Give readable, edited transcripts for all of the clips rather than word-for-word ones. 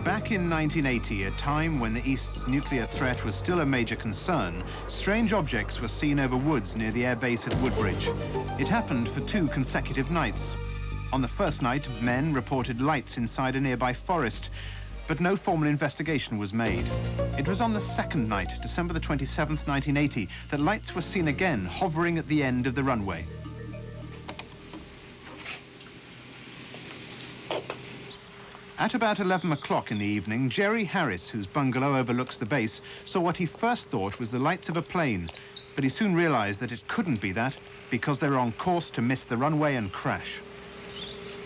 Back in 1980, a time when the East's nuclear threat was still a major concern, strange objects were seen over woods near the air base at Woodbridge. It happened for 2 consecutive nights. On the first night, men reported lights inside a nearby forest, but no formal investigation was made. It was on the second night, December the 27th, 1980, that lights were seen again hovering at the end of the runway. At about 11 o'clock in the evening, Jerry Harris, whose bungalow overlooks the base, saw what he first thought was the lights of a plane, but he soon realized that it couldn't be that because they were on course to miss the runway and crash.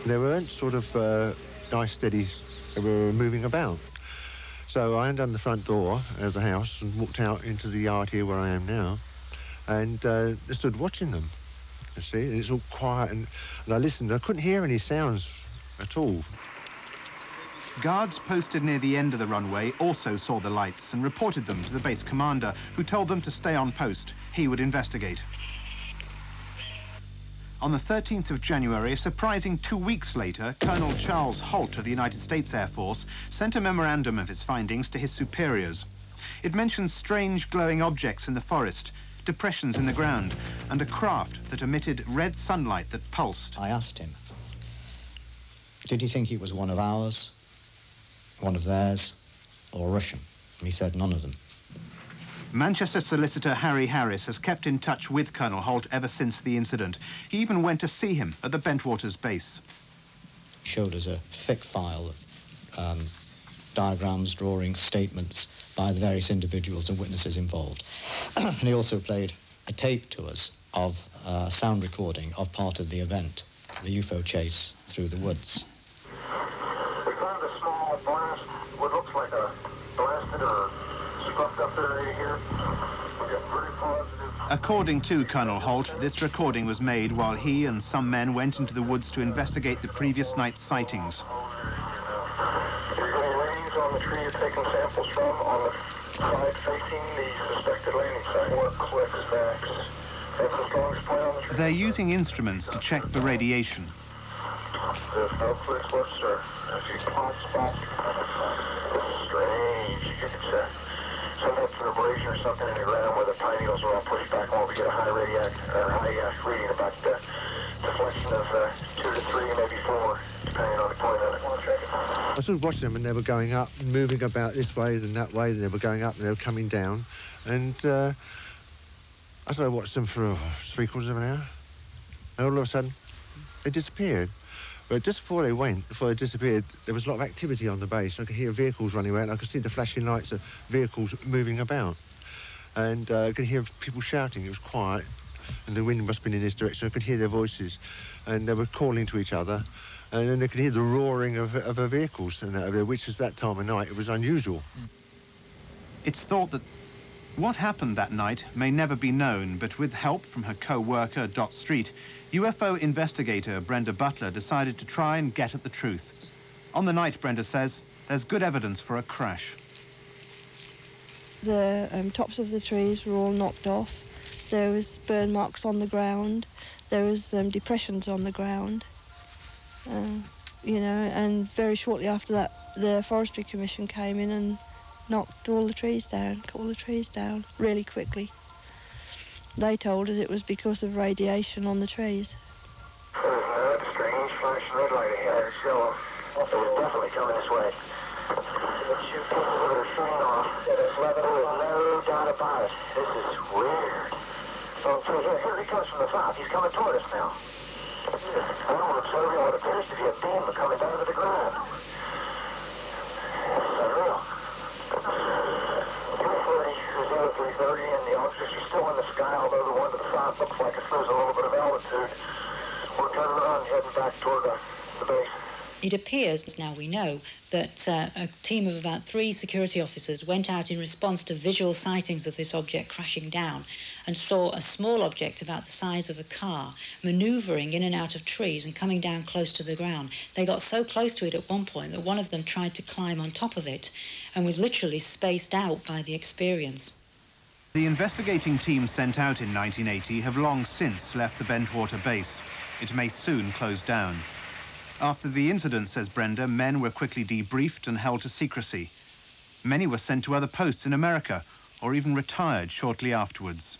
They weren't sort of nice, steady, they were moving about. So I undone the front door of the house and walked out into the yard here where I am now, and stood watching them, you see, and it's all quiet, and I listened. I couldn't hear any sounds at all. Guards posted near the end of the runway also saw the lights and reported them to the base commander, who told them to stay on post. He would investigate. On the 13th of January, a surprising 2 weeks later, Colonel Charles Holt of the United States Air Force sent a memorandum of his findings to his superiors. It mentions strange glowing objects in the forest, depressions in the ground, and a craft that emitted red sunlight that pulsed. I asked him, did he think it was one of ours, one of theirs, or Russian? And he said none of them. Manchester solicitor Harry Harris has kept in touch with Colonel Holt ever since the incident. He even went to see him at the Bentwaters base. He showed us a thick file of diagrams, drawings, statements by the various individuals and witnesses involved. And he also played a tape to us of a sound recording of part of the event, the UFO chase through the woods. We found a small blast, what looks like a blasted or struck up area here. We got pretty positive. According to Colonel Holt, this recording was made while he and some men went into the woods to investigate the previous night's sightings. You're getting readings on the tree you're taking samples from on the side facing the suspected landing site. More clicks, backs. That's the strongest point on the tree. They're using instruments to check for radiation. There's no clicks whatsoever. If you hot spot, this is strange. It's some type of abrasion or something in the ground where the pine needles are all pushed back while we get a high reading about the deflection of 2 to 3, maybe 4, depending on the point on it. I sort of watched them, and they were going up, moving about this way and that way, and they were going up and they were coming down. And I sort of watched them for 3/4 of an hour. And all of a sudden, they disappeared. But just before they disappeared, there was a lot of activity on the base. I could hear vehicles running around. I could see the flashing lights of vehicles moving about. And I could hear people shouting. It was quiet, and the wind must have been in this direction. I could hear their voices, and they were calling to each other. And then I could hear the roaring of their vehicles, and which was that time of night. It was unusual. It's thought that what happened that night may never be known, but with help from her co-worker, Dot Street, UFO investigator Brenda Butler decided to try and get at the truth. On the night, Brenda says, there's good evidence for a crash. The tops of the trees were all knocked off. There was burn marks on the ground. There was depressions on the ground. You know, and very shortly after that, the Forestry Commission came in and knocked all the trees down, cut all the trees down really quickly. They told us it was because of radiation on the trees. There's another strange flashing red light ahead, so it was definitely coming this way. Let's shoot pieces of it are shooting off. There's no doubt about it. This is weird. So here he comes from the south. He's coming toward us now. We're observing what appears to be a beam coming down to the ground. This is unreal. 3:30, who's over 3:30, and the officers are still in the sky, although the one to the south looks like it's losing a little bit of altitude. We're turning around and heading back toward the base. It appears, now we know, that a team of about 3 security officers went out in response to visual sightings of this object crashing down and saw a small object about the size of a car manoeuvring in and out of trees and coming down close to the ground. They got so close to it at one point that one of them tried to climb on top of it and was literally spaced out by the experience. The investigating team sent out in 1980 have long since left the Bentwater base. It may soon close down. After the incident, says Brenda, men were quickly debriefed and held to secrecy. Many were sent to other posts in America or even retired shortly afterwards.